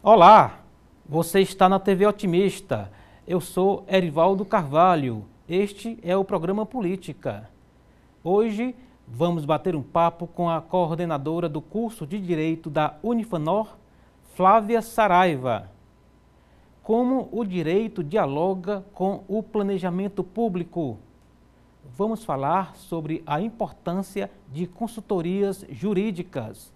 Olá, você está na TV Otimista. Eu sou Erivaldo Carvalho. Este é o programa Política. Hoje vamos bater um papo com a coordenadora do curso de Direito da Unifanor, Flávia Saraiva. Como o direito dialoga com o planejamento público? Vamos falar sobre a importância de consultorias jurídicas.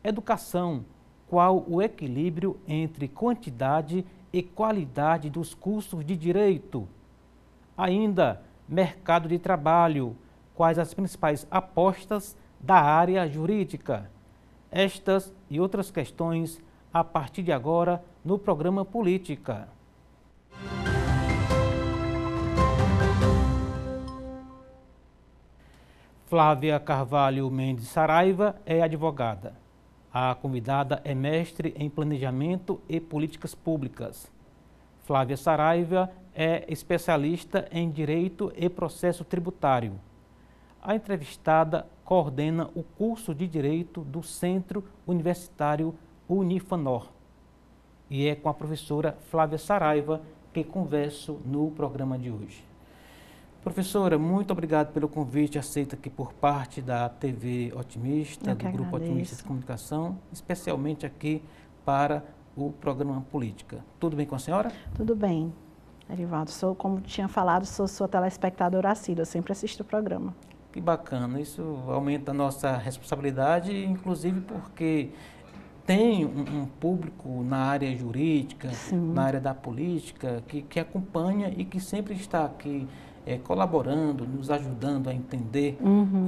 Educação. Qual o equilíbrio entre quantidade e qualidade dos cursos de direito? Ainda, mercado de trabalho. Quais as principais apostas da área jurídica? Estas e outras questões a partir de agora no programa Política. Flávia Carvalho Mendes Saraiva é advogada. A convidada é mestre em Planejamento e Políticas Públicas. Flávia Saraiva é especialista em Direito e Processo Tributário. A entrevistada coordena o curso de Direito do Centro Universitário Unifanor. E é com a professora Flávia Saraiva que converso no programa de hoje. Professora, muito obrigado pelo convite aceito aqui por parte da TV Otimista, do Grupo Otimista de Comunicação, especialmente aqui para o programa Política. Tudo bem com a senhora? Tudo bem, Erivaldo. Como tinha falado, sou sua telespectadora assídua, eu sempre assisto o programa. Que bacana, isso aumenta a nossa responsabilidade, inclusive porque tem um público na área jurídica, Sim. Na área da política, que acompanha e que sempre está aqui colaborando, nos ajudando a entender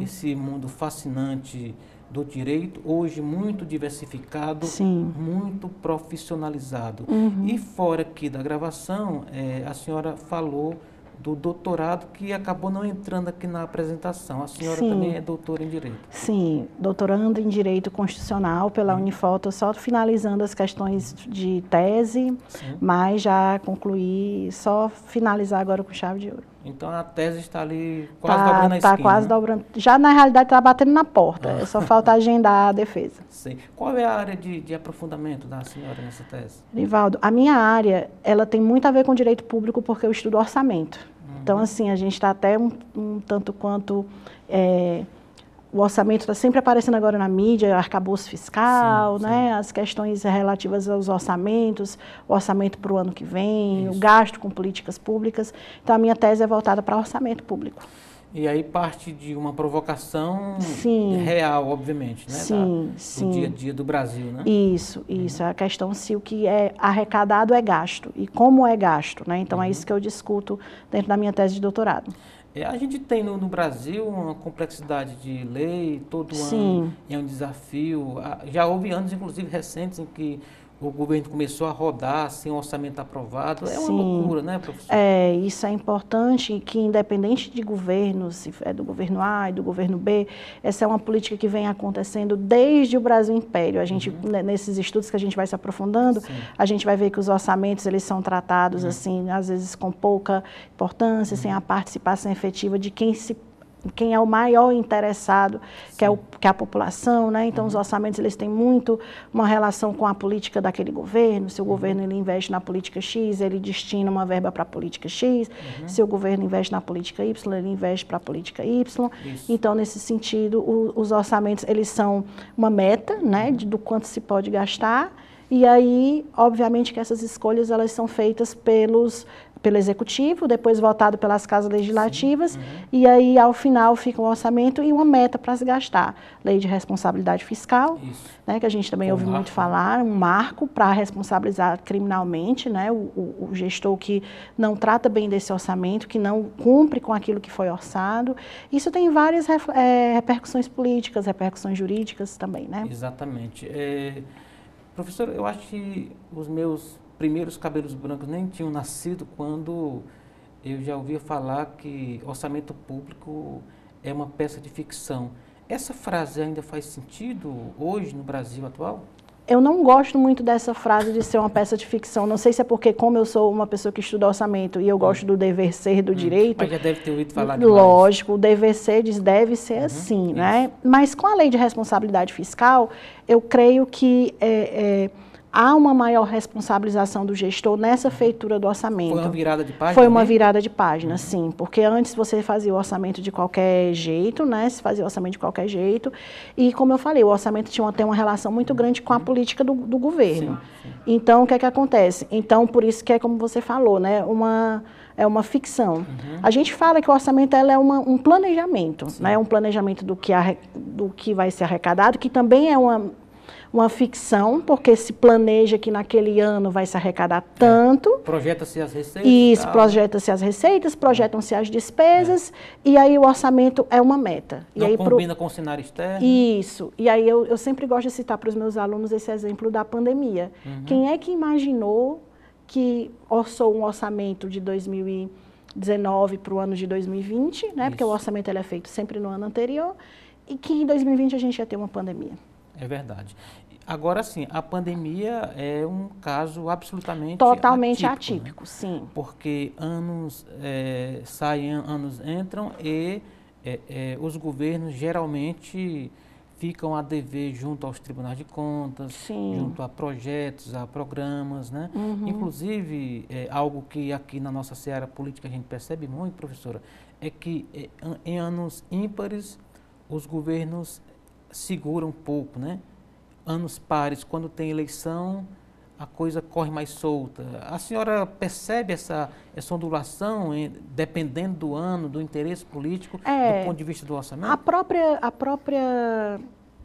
esse mundo fascinante do direito, hoje muito diversificado, Sim. muito profissionalizado. E fora aqui da gravação, a senhora falou do doutorado que acabou não entrando aqui na apresentação. A senhora Sim. também é doutora em Direito. Sim, doutorando em Direito Constitucional pela Unifor, estou só finalizando as questões de tese, Sim. Mas já concluí, só finalizar agora com chave de ouro. Então a tese está ali quase dobrando a esquina. Está quase dobrando. Já na realidade está batendo na porta, só falta agendar a defesa. Sim. Qual é a área de aprofundamento da senhora nessa tese? Rivaldo, a minha área, ela tem muito a ver com direito público porque eu estudo orçamento. Então, assim, a gente está até um tanto quanto... o orçamento está sempre aparecendo agora na mídia, arcabouço fiscal, sim, né? As questões relativas aos orçamentos, o orçamento para o ano que vem, Isso. o gasto com políticas públicas. Então, a minha tese é voltada para orçamento público. E aí parte de uma provocação Sim. real, obviamente, né? Sim. Do dia a dia do Brasil, né? Isso. A questão se o que é arrecadado é gasto e como é gasto, né? Então, é isso que eu discuto dentro da minha tese de doutorado. A gente tem no Brasil uma complexidade de lei, todo ano é um desafio. Já houve anos, inclusive, recentes, em que o governo começou a rodar sem orçamento aprovado. É uma loucura, né, professor? Isso é importante, que independente de governo, se é do governo A e do governo B, essa é uma política que vem acontecendo desde o Brasil Império. A gente, nesses estudos que a gente vai se aprofundando, a gente vai ver que os orçamentos, eles são tratados, assim, às vezes com pouca importância, sem a participação efetiva de quem é o maior interessado, que é a população, né? Então, os orçamentos, eles têm muito uma relação com a política daquele governo. Se o governo ele investe na política X, ele destina uma verba para a política X. Se o governo investe na política Y, ele investe para a política Y. Isso. Então, nesse sentido, os orçamentos, eles são uma meta, né? Do quanto se pode gastar. E aí, obviamente, que essas escolhas, elas são feitas pelo Executivo, depois votado pelas casas legislativas, e aí, ao final, fica um orçamento e uma meta para se gastar. Lei de responsabilidade fiscal, né, que a gente também ouve muito falar, um marco para responsabilizar criminalmente, né, o gestor que não trata bem desse orçamento, que não cumpre com aquilo que foi orçado. Isso tem várias repercussões políticas, repercussões jurídicas também, né? Exatamente. Professor, eu acho que os meus primeiros cabelos brancos nem tinham nascido quando eu já ouvia falar que orçamento público é uma peça de ficção. Essa frase ainda faz sentido hoje no Brasil atual? Eu não gosto muito dessa frase de ser uma peça de ficção. Não sei se é porque, como eu sou uma pessoa que estuda orçamento e eu gosto do dever ser do direito... Mas já deve ter ouvido falar demais. Lógico, o dever ser deve ser assim, né? Mas com a lei de responsabilidade fiscal, eu creio que há uma maior responsabilização do gestor nessa feitura do orçamento. Foi uma virada de página? Foi uma virada de página, sim, porque antes você fazia o orçamento de qualquer jeito, né? Se fazia o orçamento de qualquer jeito, e como eu falei, o orçamento tinha até uma relação muito grande com a política do governo. Sim. Então, o que é que acontece? Então, por isso que é como você falou, né? É uma ficção. A gente fala que o orçamento ela é um planejamento, né? Um planejamento do que vai ser arrecadado, que também é uma ficção, porque se planeja que naquele ano vai se arrecadar tanto. Projeta-se as receitas. Isso, projeta-se as receitas, projetam-se as despesas, e aí o orçamento é uma meta. Não e aí, combina com o cenário externo. Isso. E aí eu sempre gosto de citar para os meus alunos esse exemplo da pandemia. Quem é que imaginou que orçou um orçamento de 2019 para o ano de 2020, né? Porque o orçamento ele é feito sempre no ano anterior, e que em 2020 a gente ia ter uma pandemia. É verdade. Agora sim, a pandemia é um caso absolutamente totalmente atípico, né? Sim. Porque anos saem, anos entram e os governos geralmente ficam a dever junto aos tribunais de contas, sim, junto a projetos, a programas, né? Inclusive, algo que aqui na nossa seara política a gente percebe muito, professora, é que em anos ímpares os governos seguram um pouco, né? Anos pares, quando tem eleição, a coisa corre mais solta. A senhora percebe essa ondulação, dependendo do ano, do interesse político, do ponto de vista do orçamento? A própria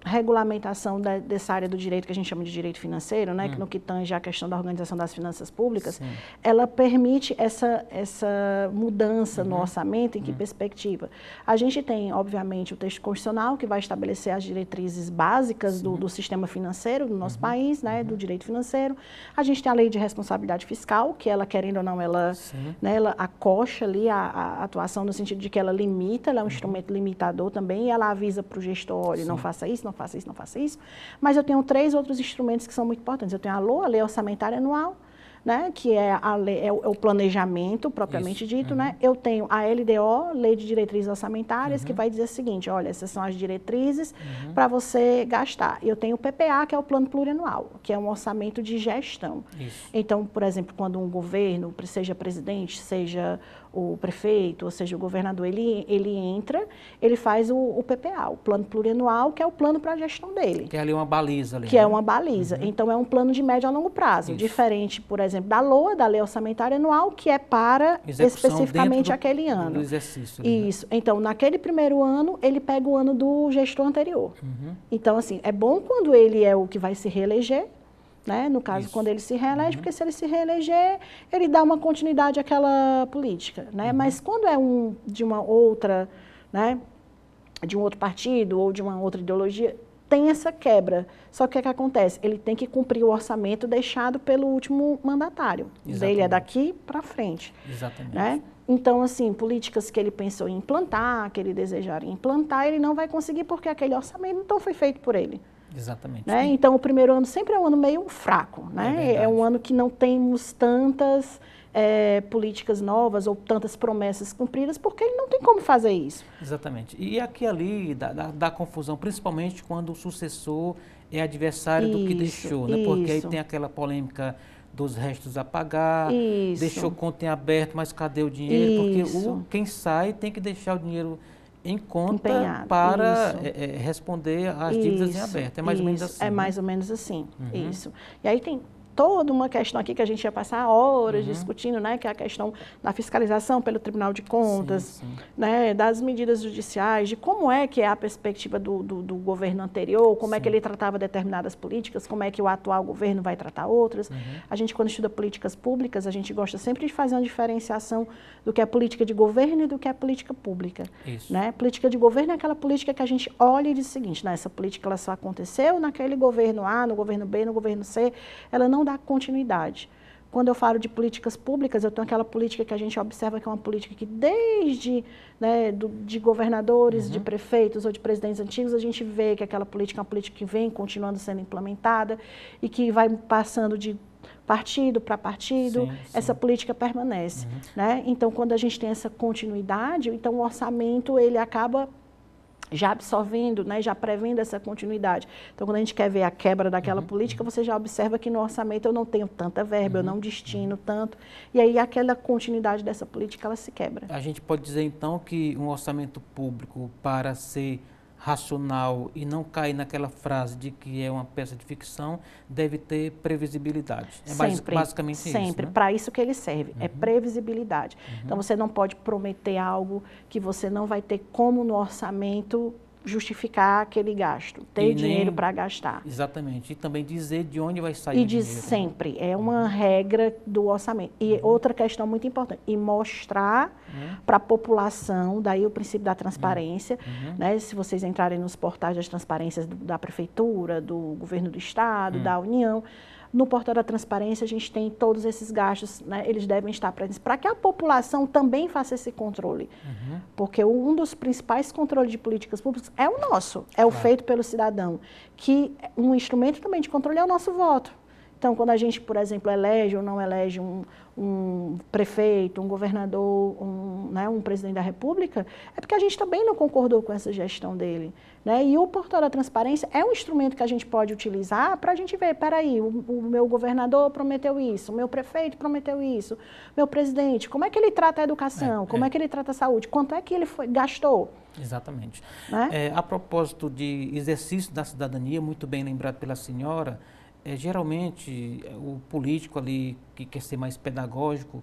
regulamentação dessa área do direito, que a gente chama de direito financeiro, né, que no que tange a questão da organização das finanças públicas, sim, ela permite essa mudança no orçamento. Em que perspectiva? A gente tem, obviamente, o texto constitucional, que vai estabelecer as diretrizes básicas do sistema financeiro do nosso país, né, do direito financeiro. A gente tem a lei de responsabilidade fiscal, que ela, querendo ou não, ela acocha ali a atuação no sentido de que ela limita, ela é um instrumento limitador também, e ela avisa para o gestor, olha, não faça isso, não faça isso, não faça isso. Mas eu tenho 3 outros instrumentos que são muito importantes. Eu tenho a LOA, a Lei Orçamentária Anual, né, que é o planejamento propriamente dito, né? Eu tenho a LDO, Lei de Diretrizes Orçamentárias, que vai dizer o seguinte, olha, essas são as diretrizes para você gastar. Eu tenho o PPA, que é o Plano Plurianual, que é um orçamento de gestão. Isso. Então, por exemplo, quando um governo, seja presidente, seja o prefeito, ou seja, o governador, ele entra, ele faz o PPA, o Plano Plurianual, que é o plano para a gestão dele. Que é ali uma baliza. Ali, que é uma baliza. Então, é um plano de médio a longo prazo, diferente, por exemplo, da LOA, da Lei Orçamentária Anual, que é para especificamente aquele ano. Do exercício. Isso. Então, naquele primeiro ano, ele pega o ano do gestor anterior. Então, assim, é bom quando ele é o que vai se reeleger, né? No caso, quando ele se reelege, porque se ele se reeleger, ele dá uma continuidade àquela política, né? Mas quando é de uma outra, né, de um outro partido ou de uma outra ideologia, tem essa quebra. Só que o que acontece? Ele tem que cumprir o orçamento deixado pelo último mandatário. Dele é daqui para frente. Exatamente. Né? Então, assim, políticas que ele pensou em implantar, que ele desejaria implantar, ele não vai conseguir porque aquele orçamento não foi feito por ele. Exatamente. Né? Então, o primeiro ano sempre é um ano meio fraco, né? É um ano que não temos tantas políticas novas ou tantas promessas cumpridas, porque ele não tem como fazer isso. Exatamente. E aqui ali dá confusão, principalmente quando o sucessor é adversário do que deixou, né? Porque aí tem aquela polêmica dos restos a pagar, deixou conta em aberto, mas cadê o dinheiro? Porque quem sai tem que deixar o dinheiro em conta empenhado, para responder às dívidas em aberto. É mais ou menos assim. É mais ou menos assim, isso. E aí tem toda uma questão aqui que a gente ia passar horas discutindo, né, que é a questão da fiscalização pelo Tribunal de Contas, né, das medidas judiciais, de como é que é a perspectiva do governo anterior, como é que ele tratava determinadas políticas, como é que o atual governo vai tratar outras. A gente, quando estuda políticas públicas, a gente gosta sempre de fazer uma diferenciação do que é política de governo e do que é política pública. Né? Política de governo é aquela política que a gente olha e diz o seguinte, né, essa política ela só aconteceu naquele governo A, no governo B, no governo C, ela não dá continuidade. Quando eu falo de políticas públicas, eu tenho aquela política que a gente observa que é uma política que desde, né, de governadores, de prefeitos ou de presidentes antigos, a gente vê que aquela política é uma política que vem continuando sendo implementada e que vai passando de partido para partido, essa política permanece. Né? Então, quando a gente tem essa continuidade, então o orçamento ele acaba já absorvendo, né, já prevendo essa continuidade. Então, quando a gente quer ver a quebra daquela política, você já observa que no orçamento eu não tenho tanta verba, eu não destino tanto, e aí aquela continuidade dessa política, ela se quebra. A gente pode dizer, então, que um orçamento público, para ser racional e não cair naquela frase de que é uma peça de ficção, deve ter previsibilidade. É basicamente isso, sempre. Né? Para isso que ele serve, é previsibilidade. Então, você não pode prometer algo que você não vai ter como no orçamento justificar aquele gasto, ter dinheiro para gastar. Exatamente. E também dizer de onde vai sair o dinheiro. E sempre. É uma regra do orçamento. E outra questão muito importante, e mostrar para a população, daí o princípio da transparência, né? Se vocês entrarem nos portais das transparências da Prefeitura, do Governo do Estado, da União, no portal da transparência a gente tem todos esses gastos, né? Eles devem estar presentes para que a população também faça esse controle. Porque um dos principais controles de políticas públicas é o nosso, é o feito pelo cidadão, que um instrumento também de controle é o nosso voto. Então, quando a gente, por exemplo, elege ou não elege um prefeito, um governador, um presidente da República, é porque a gente também não concordou com essa gestão dele. Né? E o portal da transparência é um instrumento que a gente pode utilizar para a gente ver, peraí, o meu governador prometeu isso, o meu prefeito prometeu isso, meu presidente, como é que ele trata a educação, como é que ele trata a saúde, quanto é que ele gastou? Exatamente. Né? A propósito de exercício da cidadania, muito bem lembrado pela senhora, geralmente o político ali que quer ser mais pedagógico,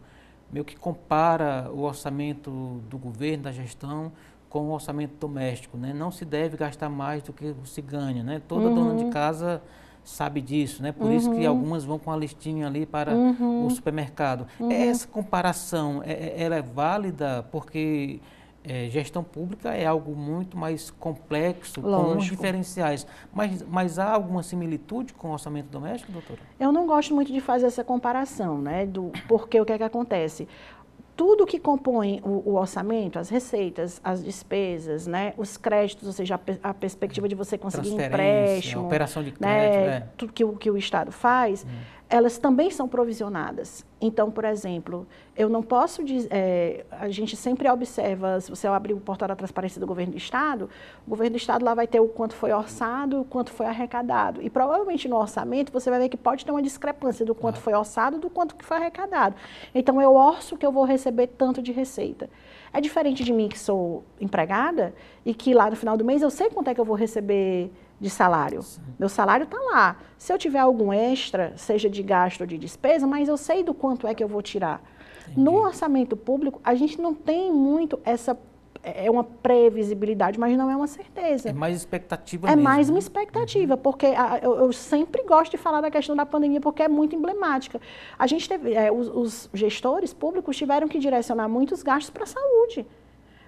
meio que compara o orçamento do governo, da gestão, com o orçamento doméstico, né? Não se deve gastar mais do que se ganha, né? Toda dona de casa sabe disso, né? Por isso que algumas vão com a listinha ali para o supermercado. Essa comparação, ela é válida porque gestão pública é algo muito mais complexo, com uns diferenciais. Mas há alguma similitude com o orçamento doméstico, doutora? Eu não gosto muito de fazer essa comparação, né? Porque o que é que acontece? Tudo que compõe o orçamento, as receitas, as despesas, né, os créditos, ou seja, a perspectiva de você conseguir empréstimo, operação de crédito, né, tudo que o Estado faz, elas também são provisionadas. Então, por exemplo, eu não posso dizer, a gente sempre observa, se você abrir o portal da transparência do Governo do Estado, o Governo do Estado lá vai ter o quanto foi orçado, o quanto foi arrecadado. E provavelmente no orçamento você vai ver que pode ter uma discrepância do quanto foi orçado do quanto que foi arrecadado. Então, eu orço que eu vou receber tanto de receita. É diferente de mim que sou empregada e que lá no final do mês eu sei quanto é que eu vou receber de salário. Sim. Meu salário está lá. Se eu tiver algum extra, seja de gasto ou de despesa, mas eu sei do quanto é que eu vou tirar. Entendi. No orçamento público, a gente não tem muito essa... É uma previsibilidade, mas não é uma certeza. É mais expectativa mesmo. É mais né? uma expectativa, porque eu sempre gosto de falar da questão da pandemia, porque é muito emblemática. A gente teve... os gestores públicos tiveram que direcionar muitos gastos para a saúde.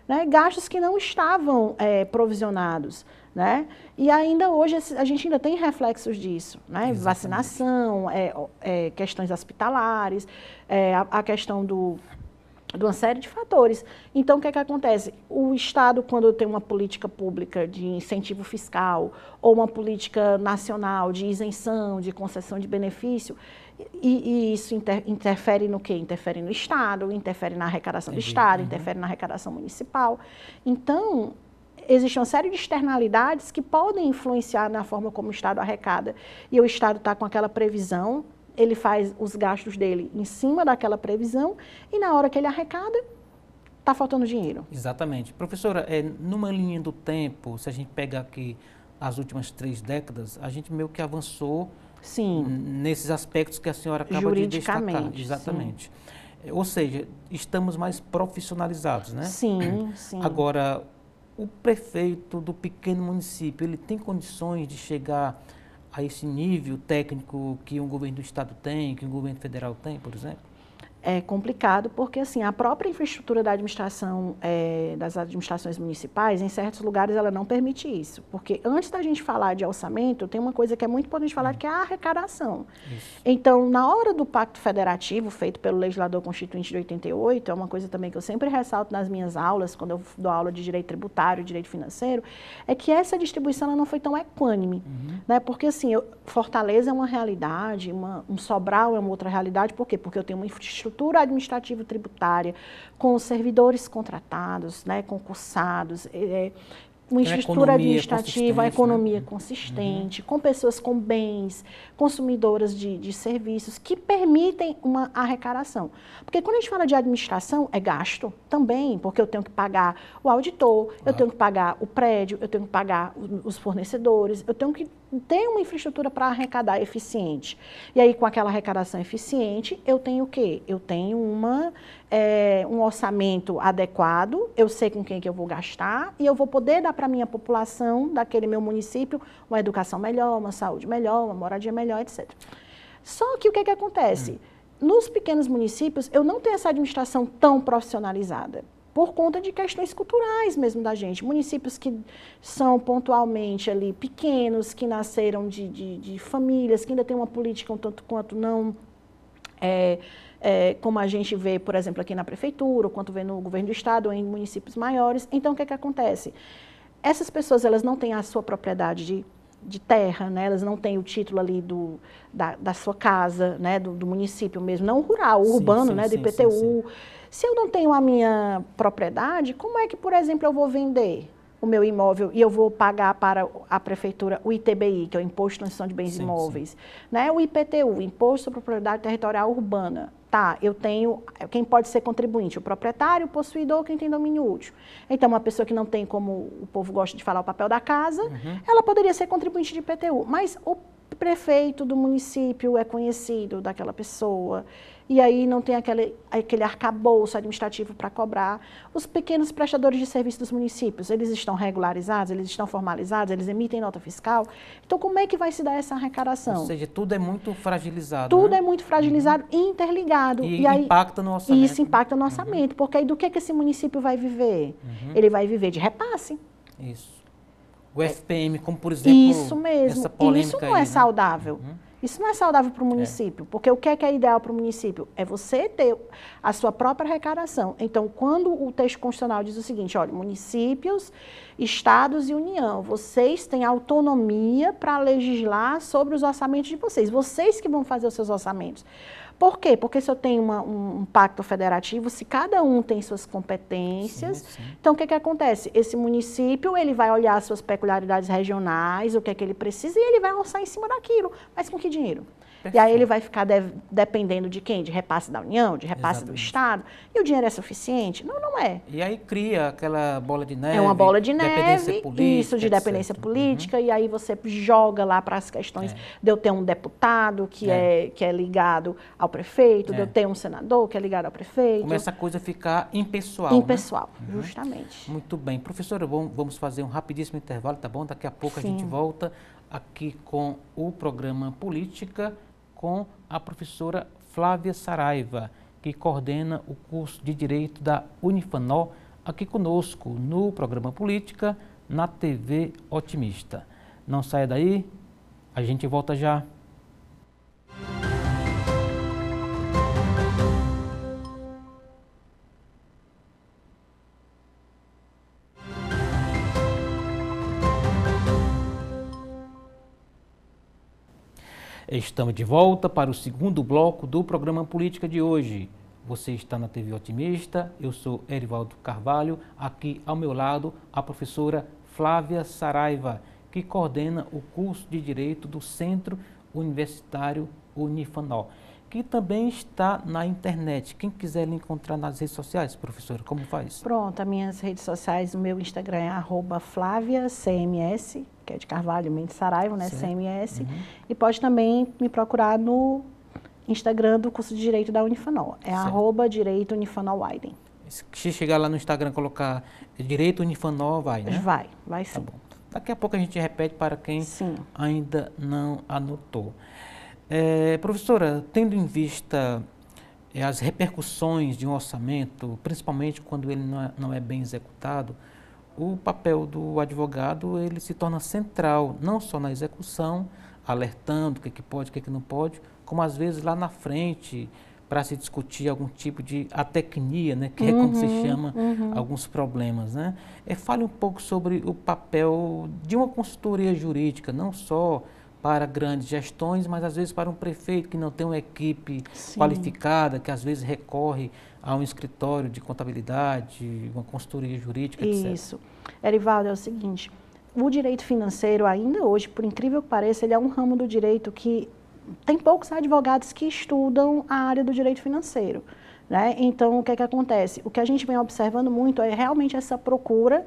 Né? Gastos que não estavam provisionados. Né? E ainda hoje a gente ainda tem reflexos disso, né? Vacinação, questões hospitalares, a questão de uma série de fatores. Então, o que é que acontece? O Estado, quando tem uma política pública de incentivo fiscal ou uma política nacional de isenção, de concessão de benefício, e isso interfere no quê? Interfere no Estado, interfere na arrecadação do Estado, interfere na arrecadação municipal. Então, existe uma série de externalidades que podem influenciar na forma como o Estado arrecada. E o Estado está com aquela previsão, ele faz os gastos dele em cima daquela previsão e na hora que ele arrecada, está faltando dinheiro. Exatamente. Professora, numa linha do tempo, se a gente pegar aqui as últimas 3 décadas, a gente meio que avançou nesses aspectos que a senhora acaba de destacar. Exatamente. Sim. Ou seja, estamos mais profissionalizados, né? Sim, sim. Agora, o prefeito do pequeno município, ele tem condições de chegar a esse nível técnico que um governo do estado tem, que um governo federal tem, por exemplo? É complicado porque assim, a própria infraestrutura da administração, das administrações municipais, em certos lugares ela não permite isso. Porque antes da gente falar de orçamento, tem uma coisa que é muito importante falar, que é a arrecadação. Isso. Então, na hora do Pacto Federativo, feito pelo legislador constituinte de 88, é uma coisa também que eu sempre ressalto nas minhas aulas, quando eu dou aula de direito tributário, direito financeiro, é que essa distribuição ela não foi tão equânime. Né? Porque assim, Fortaleza é uma realidade, um Sobral é uma outra realidade. Por quê? Porque eu tenho uma infraestrutura administrativa tributária, com os servidores contratados, né, concursados, uma estrutura administrativa, uma economia né? consistente, com pessoas com bens, consumidoras de serviços que permitem uma arrecadação. Porque quando a gente fala de administração, é gasto também, porque eu tenho que pagar o auditor, eu tenho que pagar o prédio, eu tenho que pagar os fornecedores, eu tenho que ter uma infraestrutura para arrecadar eficiente. E aí, com aquela arrecadação eficiente, eu tenho o quê? Eu tenho um orçamento adequado, eu sei com quem que eu vou gastar e eu vou poder dar para a minha população daquele meu município uma educação melhor, uma saúde melhor, uma moradia melhor, etc. Só que o que que acontece? Nos pequenos municípios, eu não tenho essa administração tão profissionalizada, por conta de questões culturais mesmo da gente. Municípios que são pontualmente ali pequenos, que nasceram de famílias, que ainda tem uma política um tanto quanto não... como a gente vê, por exemplo, aqui na prefeitura, ou quanto vê no governo do estado, ou em municípios maiores. Então, o que que acontece? Essas pessoas, elas não têm a sua propriedade de terra, né? Elas não têm o título ali da sua casa, né? do município mesmo, não rural, urbano, né? Do IPTU. Sim. Se eu não tenho a minha propriedade, como é que, por exemplo, eu vou vender o meu imóvel e eu vou pagar para a prefeitura o ITBI, que é o Imposto de Transição de Bens Imóveis, né? O IPTU, o Imposto sobre Propriedade Territorial Urbana. Tá, eu tenho, quem pode ser contribuinte? O proprietário, o possuidor, quem tem domínio útil. Então, uma pessoa que não tem, como o povo gosta de falar, o papel da casa, ela poderia ser contribuinte de IPTU, mas o prefeito do município é conhecido daquela pessoa, e aí não tem aquele arcabouço administrativo para cobrar. Os pequenos prestadores de serviço dos municípios, eles estão regularizados, eles estão formalizados, eles emitem nota fiscal. Então, como é que vai se dar essa arrecadação? Ou seja, tudo é muito fragilizado. Tudo é muito fragilizado e interligado. E aí, impacta no orçamento. E isso impacta no orçamento, porque aí do que esse município vai viver? Ele vai viver de repasse. Isso. O FPM, como por exemplo, isso mesmo. essa polêmica isso não é saudável. Isso não é saudável para o município, porque o que é ideal para o município? É você ter a sua própria arrecadação. Então, quando o texto constitucional diz o seguinte, olha, municípios, estados e União, vocês têm autonomia para legislar sobre os orçamentos de vocês que vão fazer os seus orçamentos. Por quê? Porque se eu tenho um pacto federativo, se cada um tem suas competências, então o que acontece? Esse município, ele vai olhar as suas peculiaridades regionais, o que é que ele precisa, e ele vai orçar em cima daquilo. Mas com que dinheiro? Perfeito. E aí ele vai ficar dependendo de quem? De repasse da União, de repasse do Estado. E o dinheiro é suficiente? Não, não é. E aí cria aquela bola de neve. É uma bola de neve, dependência política, isso, de dependência política, e aí você joga lá para as questões de eu ter um deputado que é ligado ao prefeito, de eu ter um senador que é ligado ao prefeito. Começa a coisa a ficar impessoal. Impessoal, né? Justamente. Muito bem. Professora, vamos fazer um rapidíssimo intervalo, tá bom? Daqui a pouco a gente volta aqui com o programa Política, com a professora Flávia Saraiva, que coordena o curso de Direito da Unifanó, aqui conosco no programa Política, na TV Otimista. Não saia daí, a gente volta já. Estamos de volta para o segundo bloco do programa Política de hoje. Você está na TV Otimista, eu sou Erivaldo Carvalho, aqui ao meu lado a professora Flávia Saraiva, que coordena o curso de Direito do Centro Universitário Unifanó, que também está na internet. Quem quiser lhe encontrar nas redes sociais, professora, como faz? Pronto, as minhas redes sociais, o meu Instagram é @FláviaCMS, que é de Carvalho Mendes Saraiva, né, CMS, e pode também me procurar no Instagram do curso de Direito da Unifanó, é @Direito Unifanó Widen. Se chegar lá no Instagram, colocar Direito Unifanó, vai, né? Vai sim. Tá bom. Daqui a pouco a gente repete para quem ainda não anotou. Professora, tendo em vista as repercussões de um orçamento, principalmente quando ele não é bem executado, o papel do advogado ele se torna central, não só na execução, alertando o que pode, o que não pode, como às vezes lá na frente, para se discutir algum tipo de atecnia, né, que é como se chama alguns problemas, né? Fale um pouco sobre o papel de uma consultoria jurídica, não só para grandes gestões, mas às vezes para um prefeito que não tem uma equipe Sim. qualificada, que às vezes recorre a um escritório de contabilidade, uma consultoria jurídica, etc. Isso. Erivaldo, é o seguinte, o direito financeiro ainda hoje, por incrível que pareça, ele é um ramo do direito que tem poucos advogados que estudam a área do direito financeiro, né? Então, o que é que acontece? O que a gente vem observando muito é realmente essa procura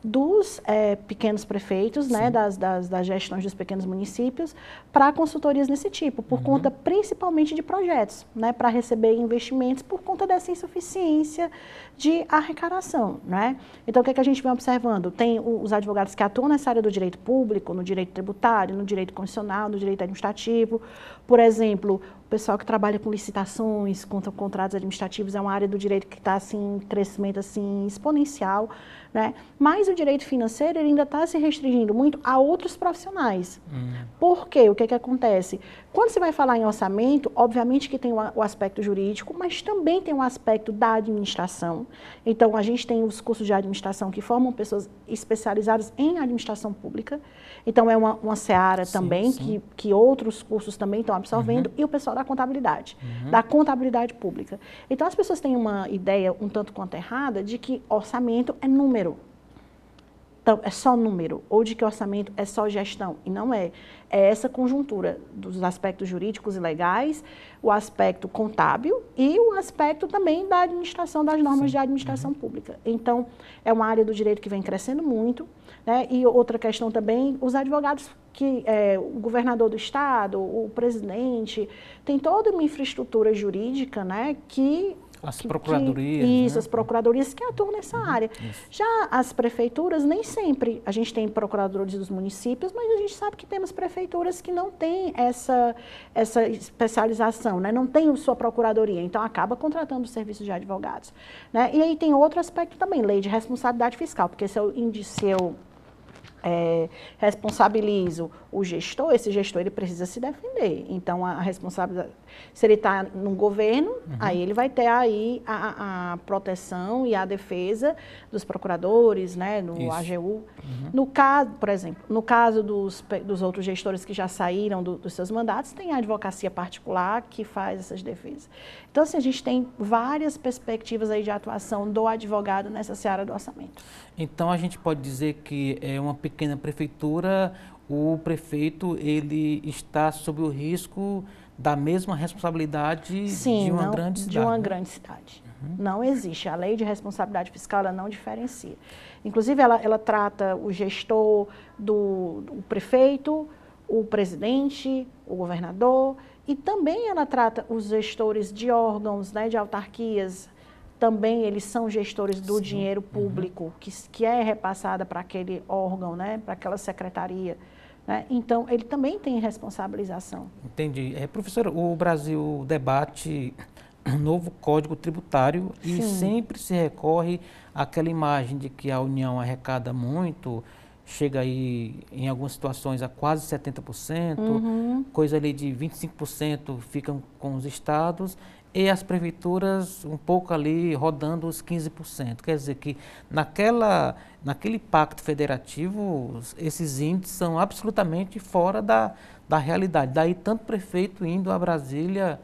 dos pequenos prefeitos, né, das gestões dos pequenos municípios, para consultorias desse tipo, por conta principalmente de projetos, né, para receber investimentos por conta dessa insuficiência de arrecadação, né? Então, o que é que a gente vem observando? Tem os advogados que atuam nessa área do direito público, no direito tributário, no direito constitucional, no direito administrativo. Por exemplo, o pessoal que trabalha com licitações, com contratos administrativos, é uma área do direito que está assim, em crescimento assim, exponencial, né? Mas o direito financeiro ele ainda está se restringindo muito a outros profissionais. Por quê? O que é que acontece? Quando você vai falar em orçamento, obviamente que tem o aspecto jurídico, mas também tem o aspecto da administração. Então, a gente tem os cursos de administração que formam pessoas especializadas em administração pública. Então, é uma seara também que outros cursos também estão absorvendo, e o pessoal da contabilidade pública. Então, as pessoas têm uma ideia um tanto quanto errada de que orçamento é número. Então, é só número, ou de que orçamento é só gestão, e não é. É essa conjuntura dos aspectos jurídicos e legais, o aspecto contábil e o aspecto também da administração, das normas de administração pública. Então, é uma área do direito que vem crescendo muito, né? E outra questão também, os advogados o governador do estado, o presidente, tem toda uma infraestrutura jurídica, né, que... As procuradorias. As procuradorias que atuam nessa área. Já as prefeituras, nem sempre a gente tem procuradores dos municípios, mas a gente sabe que temos prefeituras que não têm essa especialização, né? Não tem sua procuradoria, então acaba contratando os serviços de advogados, né? E aí tem outro aspecto também, lei de responsabilidade fiscal, porque se eu responsabilizo o gestor, esse gestor ele precisa se defender. Então, a responsabilidade, se ele está no governo, aí ele vai ter aí a proteção e a defesa dos procuradores, né, no AGU. No caso, por exemplo, no caso dos outros gestores que já saíram dos seus mandatos, tem a advocacia particular que faz essas defesas. Então, assim, a gente tem várias perspectivas aí de atuação do advogado nessa seara do orçamento. Então, a gente pode dizer que é uma pequena prefeitura, o prefeito ele está sob o risco da mesma responsabilidade de uma grande cidade. De uma grande cidade. Não existe. A lei de responsabilidade fiscal ela não diferencia. Inclusive, ela trata o gestor o prefeito, o presidente, o governador, e também ela trata os gestores de órgãos, né, de autarquias. Também eles são gestores do dinheiro público que é repassada para aquele órgão, né, para aquela secretaria, né? Então, ele também tem responsabilização. Entendi. Professora, o Brasil debate um novo Código Tributário e sempre se recorre àquela imagem de que a União arrecada muito, chega aí em algumas situações a quase 70%, coisa ali de 25% ficam com os estados, e as prefeituras um pouco ali rodando os 15%. Quer dizer que naquele pacto federativo, esses índices são absolutamente fora da realidade. Daí tanto prefeito indo a Brasília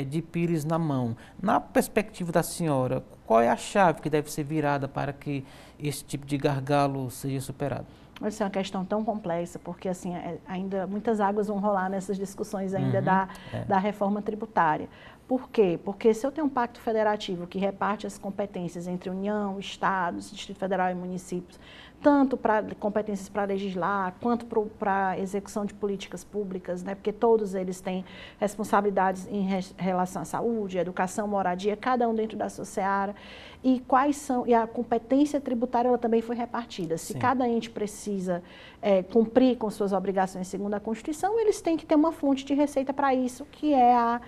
de pires na mão. Na perspectiva da senhora, qual é a chave que deve ser virada para que esse tipo de gargalo seja superado? Essa é uma questão tão complexa, porque assim, ainda muitas águas vão rolar nessas discussões ainda da reforma tributária. Por quê? Porque se eu tenho um pacto federativo que reparte as competências entre União, Estados, Distrito Federal e municípios, tanto para competências para legislar, quanto para execução de políticas públicas, né? Porque todos eles têm responsabilidades em relação à saúde, educação, moradia, cada um dentro da sua seara. E a competência tributária ela também foi repartida. Se cada ente precisa cumprir com suas obrigações segundo a Constituição, eles têm que ter uma fonte de receita para isso, que é a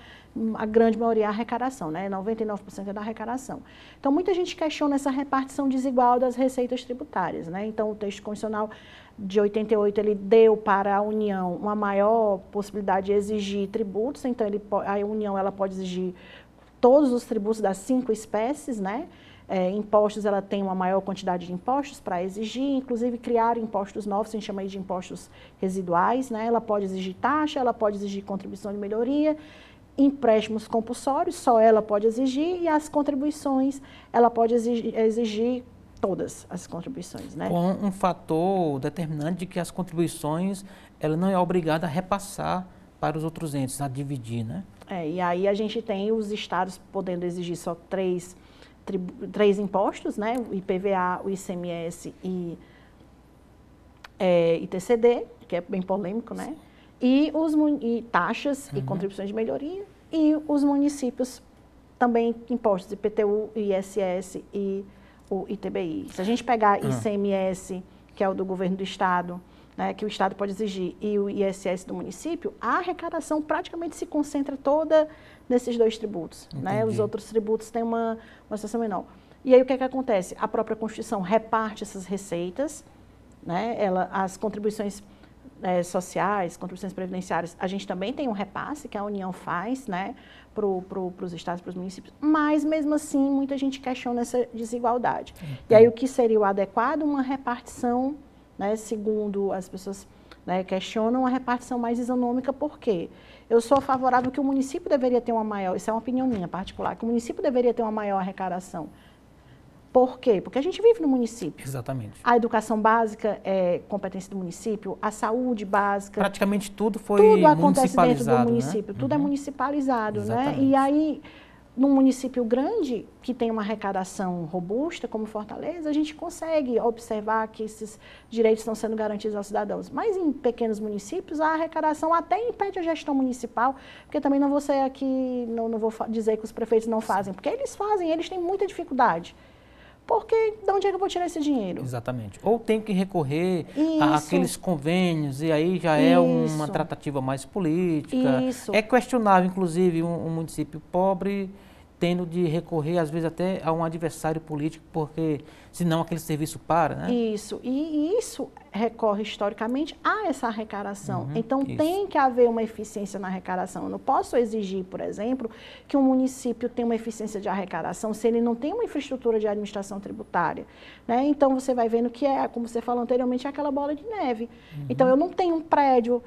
grande maioria a arrecadação, né? 99% é da arrecadação. Então, muita gente questiona essa repartição desigual das receitas tributárias, né? Então, o texto constitucional de 88, ele deu para a União uma maior possibilidade de exigir tributos, então a União ela pode exigir todos os tributos das 5 espécies, né? impostos, ela tem uma maior quantidade de impostos para exigir, inclusive criar impostos novos, a gente chama aí de impostos residuais, né? Ela pode exigir taxa, ela pode exigir contribuição de melhoria, empréstimos compulsórios, só ela pode exigir, e as contribuições, ela pode exigir todas as contribuições, né? Com um fator determinante de que as contribuições, ela não é obrigada a repassar para os outros entes, a dividir, né? E aí a gente tem os estados podendo exigir só três impostos, né? O IPVA, o ICMS e ITCD, que é bem polêmico, né? E taxas e contribuições de melhoria, e os municípios também impostos, IPTU, ISS e o ITBI. Se a gente pegar ICMS, que é o do governo do estado, né, que o estado pode exigir, e o ISS do município, a arrecadação praticamente se concentra toda nesses dois tributos, né? Os outros tributos têm uma situação menor. E aí o que é que acontece? A própria Constituição reparte essas receitas, né? As contribuições sociais, contribuições previdenciárias, a gente também tem um repasse que a União faz, né, para os estados, para os municípios, mas mesmo assim muita gente questiona essa desigualdade. E aí o que seria o adequado? Uma repartição, né, segundo as pessoas, né, questionam, uma repartição mais isonômica. Por quê? Eu sou favorável que o município deveria ter uma maior, isso é uma opinião minha particular, que o município deveria ter uma maior arrecadação. Por quê? Porque a gente vive no município. Exatamente. A educação básica é competência do município, a saúde básica. Praticamente tudo foi municipalizado. Tudo acontece dentro do município, né? Tudo é municipalizado, Exatamente. né? E aí, num município grande, que tem uma arrecadação robusta, como Fortaleza, a gente consegue observar que esses direitos estão sendo garantidos aos cidadãos. Mas em pequenos municípios, a arrecadação até impede a gestão municipal, porque também não vou ser aqui, não vou dizer que os prefeitos não fazem, porque eles fazem, eles têm muita dificuldade. Porque de onde é que eu vou tirar esse dinheiro? Exatamente. Ou tem que recorrer àqueles convênios, e aí já é uma tratativa mais política. Isso. É questionável, inclusive, um município pobre tendo de recorrer, às vezes, até a um adversário político, porque senão aquele serviço para, né? Isso. E isso recorre historicamente a essa arrecadação. Então, tem que haver uma eficiência na arrecadação. Eu não posso exigir, por exemplo, que um município tenha uma eficiência de arrecadação se ele não tem uma infraestrutura de administração tributária, né? Então, você vai vendo que como você falou anteriormente, é aquela bola de neve. Então, eu não tenho um prédio,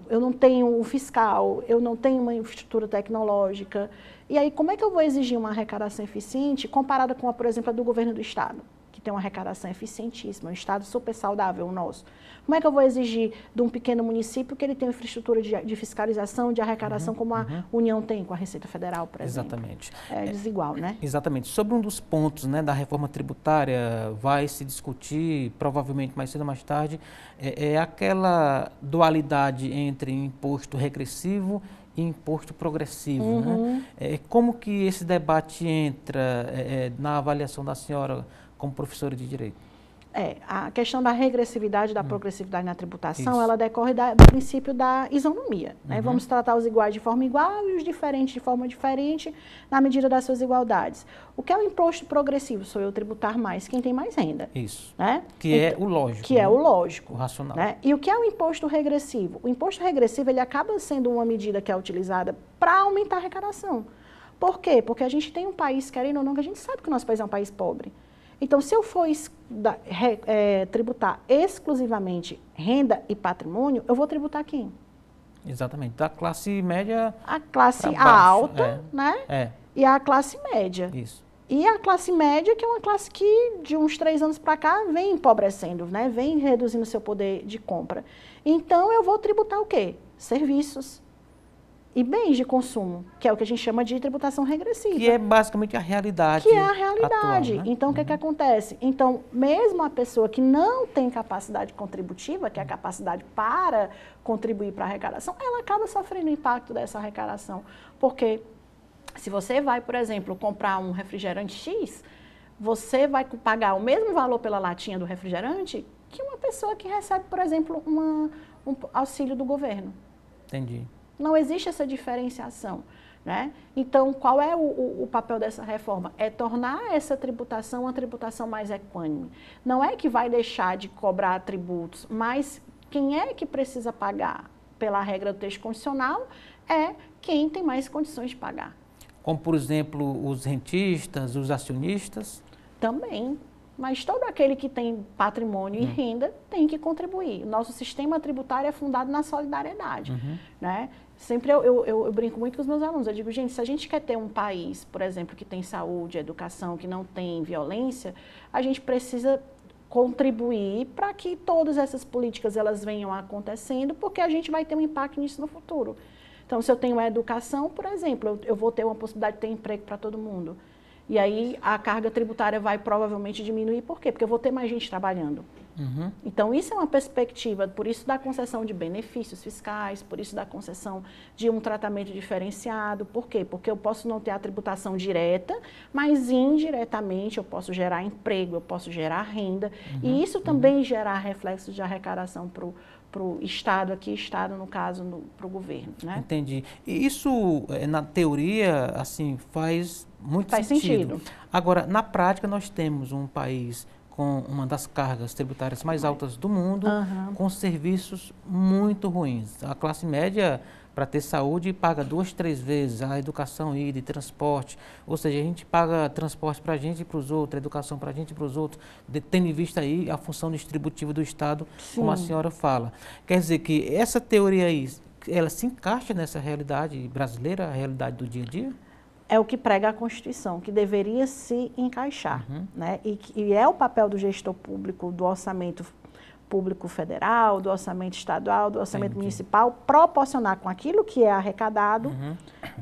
eu não tenho um fiscal, eu não tenho uma infraestrutura tecnológica. E aí, como é que eu vou exigir uma arrecadação eficiente comparada com, por exemplo, a do governo do estado, que tem uma arrecadação eficientíssima, um estado super saudável, o nosso? Como é que eu vou exigir de um pequeno município que ele tem uma infraestrutura de fiscalização, de arrecadação, como a União tem com a Receita Federal, por exemplo? Exatamente. É desigual, né? Exatamente. Sobre um dos pontos, né, da reforma tributária, vai se discutir, provavelmente mais cedo ou mais tarde, é aquela dualidade entre imposto regressivo e imposto progressivo, né? Como que esse debate entra na avaliação da senhora como professora de Direito? A questão da regressividade e da progressividade na tributação, Isso. ela decorre do princípio da isonomia, né? Vamos tratar os iguais de forma igual e os diferentes de forma diferente na medida das suas igualdades. O que é o imposto progressivo? Sou eu tributar mais quem tem mais renda. Isso. Né? Que é o lógico. Que é o lógico. O racional. Né? E o que é o imposto regressivo? O imposto regressivo, ele acaba sendo uma medida que é utilizada para aumentar a arrecadação. Por quê? Porque a gente tem um país, querendo ou não, que a gente sabe que o nosso país é um país pobre. Então, se eu for tributar exclusivamente renda e patrimônio, eu vou tributar quem? Exatamente. Da classe média. A classe baixo, alta, né? E a classe média. Isso. E a classe média, que é uma classe que, de uns 3 anos para cá, vem empobrecendo, né? Vem reduzindo seu poder de compra. Então, eu vou tributar o quê? Serviços e bens de consumo, que é o que a gente chama de tributação regressiva. Que é basicamente a realidade. Que é a realidade. Atual, né? Então, o que acontece? Então, mesmo a pessoa que não tem capacidade contributiva, que é a capacidade para contribuir para a arrecadação, ela acaba sofrendo o impacto dessa arrecadação. Porque se você vai, por exemplo, comprar um refrigerante X, você vai pagar o mesmo valor pela latinha do refrigerante que uma pessoa que recebe, por exemplo, um auxílio do governo. Entendi. Não existe essa diferenciação, né? Então, qual é o papel dessa reforma? É tornar essa tributação uma tributação mais equânime. Não é que vai deixar de cobrar tributos, mas quem é que precisa pagar pela regra do texto constitucional é quem tem mais condições de pagar. Como, por exemplo, os rentistas, os acionistas? Também. Mas todo aquele que tem patrimônio e renda tem que contribuir. O nosso sistema tributário é fundado na solidariedade, né? Sempre eu brinco muito com os meus alunos. Eu digo, gente, se a gente quer ter um país, por exemplo, que tem saúde, educação, que não tem violência, a gente precisa contribuir para que todas essas políticas elas venham acontecendo, porque a gente vai ter um impacto nisso no futuro. Então, se eu tenho a educação, por exemplo, eu vou ter uma possibilidade de ter emprego para todo mundo. E aí a carga tributária vai provavelmente diminuir. Por quê? Porque eu vou ter mais gente trabalhando. Então, isso é uma perspectiva, por isso da concessão de benefícios fiscais, por isso da concessão de um tratamento diferenciado. Por quê? Porque eu posso não ter a tributação direta, mas indiretamente eu posso gerar emprego, eu posso gerar renda. E isso também gerar reflexos de arrecadação para o Estado, aqui Estado no caso, para o governo, né? Entendi. E isso, na teoria, assim, faz muito sentido. Agora, na prática, nós temos um país com uma das cargas tributárias mais altas do mundo, com serviços muito ruins. A classe média, para ter saúde, paga 2, 3 vezes a educação, ida e transporte. Ou seja, a gente paga transporte para a gente e para os outros, educação para a gente e para os outros, tendo em vista aí a função distributiva do Estado, como a senhora fala. Quer dizer que essa teoria aí, ela se encaixa nessa realidade brasileira, a realidade do dia a dia? É o que prega a Constituição, que deveria se encaixar, né? E é o papel do gestor público, do orçamento público federal, do orçamento estadual, do orçamento municipal, proporcionar com aquilo que é arrecadado,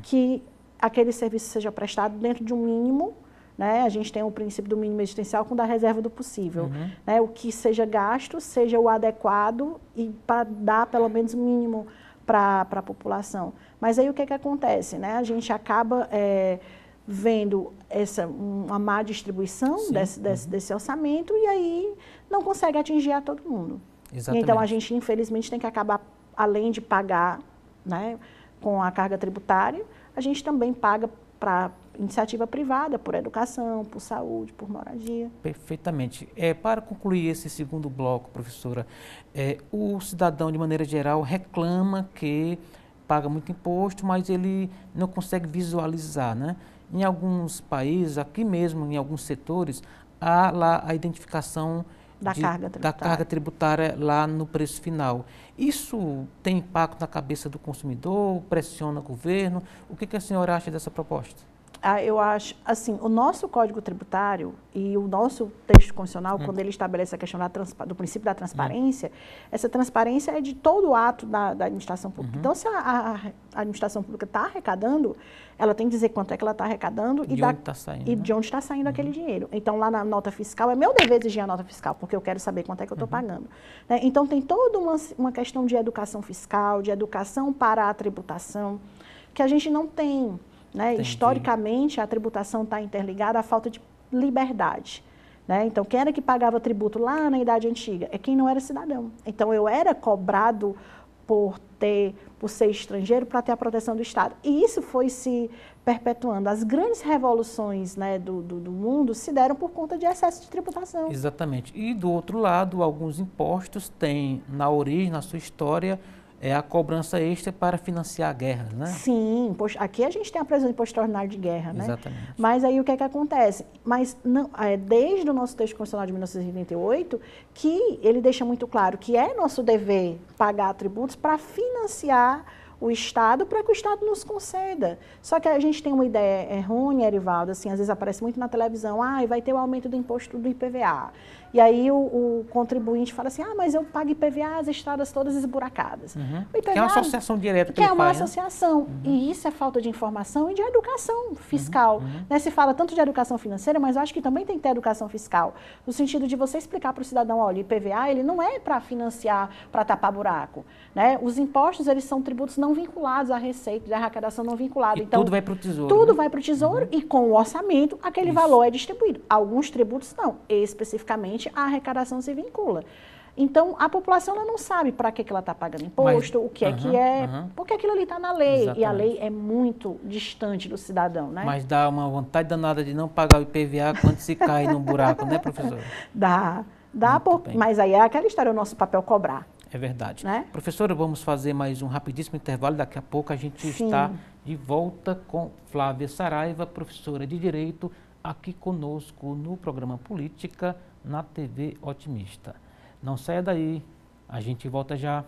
que aquele serviço seja prestado dentro de um mínimo, né? A gente tem o princípio do mínimo existencial com da reserva do possível, né? O que seja gasto, seja o adequado e para dar pelo menos o mínimo para a população. Mas aí o que acontece, né? A gente acaba vendo uma má distribuição desse orçamento e aí não consegue atingir a todo mundo. Exatamente. Então a gente infelizmente tem que acabar, além de pagar, né, com a carga tributária, a gente também paga para iniciativa privada, por educação, por saúde, por moradia. Perfeitamente. Para concluir esse segundo bloco, professora, o cidadão, de maneira geral, reclama que paga muito imposto, mas ele não consegue visualizar, né? Em alguns países, aqui mesmo, em alguns setores, há lá a identificação da carga tributária lá no preço final. Isso tem impacto na cabeça do consumidor, pressiona o governo? O que a senhora acha dessa proposta? Eu acho, assim, o nosso Código Tributário e o nosso texto constitucional, quando ele estabelece a questão do princípio da transparência, essa transparência é de todo o ato da administração pública. Então, se a administração pública está arrecadando, ela tem que dizer quanto é que ela está arrecadando e de onde está saindo aquele dinheiro. Então, lá na nota fiscal, é meu dever exigir a nota fiscal, porque eu quero saber quanto é que eu estou pagando. Né? Então, tem toda uma questão de educação fiscal, de educação para a tributação, que a gente não tem. Né? Historicamente, a tributação está interligada à falta de liberdade. Né? Então, quem era que pagava tributo lá na Idade Antiga? É quem não era cidadão. Então, eu era cobrado por ser estrangeiro para ter a proteção do Estado. E isso foi se perpetuando. As grandes revoluções, né, do mundo se deram por conta de excesso de tributação. Exatamente. E, do outro lado, alguns impostos têm, na origem, na sua história, a cobrança extra para financiar guerras, né? Sim, aqui a gente tem a previsão de imposto extraordinário de guerra, né? Exatamente. Mas aí o que acontece? Mas não, desde o nosso texto constitucional de 1988, que ele deixa muito claro que é nosso dever pagar tributos para financiar o Estado, para que o Estado nos conceda. Só que a gente tem uma ideia errônea, Erivaldo, assim, às vezes aparece muito na televisão, vai ter o aumento do imposto do IPVA. E aí o contribuinte fala assim, mas eu pago IPVA, as estradas todas esburacadas. O IPVA, que é uma associação direta que é uma faz, associação. Né? E isso é falta de informação e de educação fiscal. Né? Se fala tanto de educação financeira, mas eu acho que também tem que ter educação fiscal. No sentido de você explicar para o cidadão, olha, o IPVA ele não é para financiar, para tapar buraco. Né? Os impostos, eles são tributos não vinculados à receita, de arrecadação não vinculada. Então, tudo vai para o Tesouro. Tudo vai para o Tesouro e com o orçamento aquele valor é distribuído. Alguns tributos não, especificamente a arrecadação se vincula. Então, a população ela não sabe para que ela está pagando imposto, o que porque aquilo ali está na lei. Exatamente. E a lei é muito distante do cidadão, né? Mas dá uma vontade danada de não pagar o IPVA quando se cai num buraco, né, professor? Dá mas aí é aquela história, o nosso papel cobrar. É verdade. Né? Professora, vamos fazer mais um rapidíssimo intervalo, daqui a pouco a gente está de volta com Flávia Saraiva, professora de Direito, aqui conosco no programa Política na TV Otimista. Não saia daí, a gente volta já.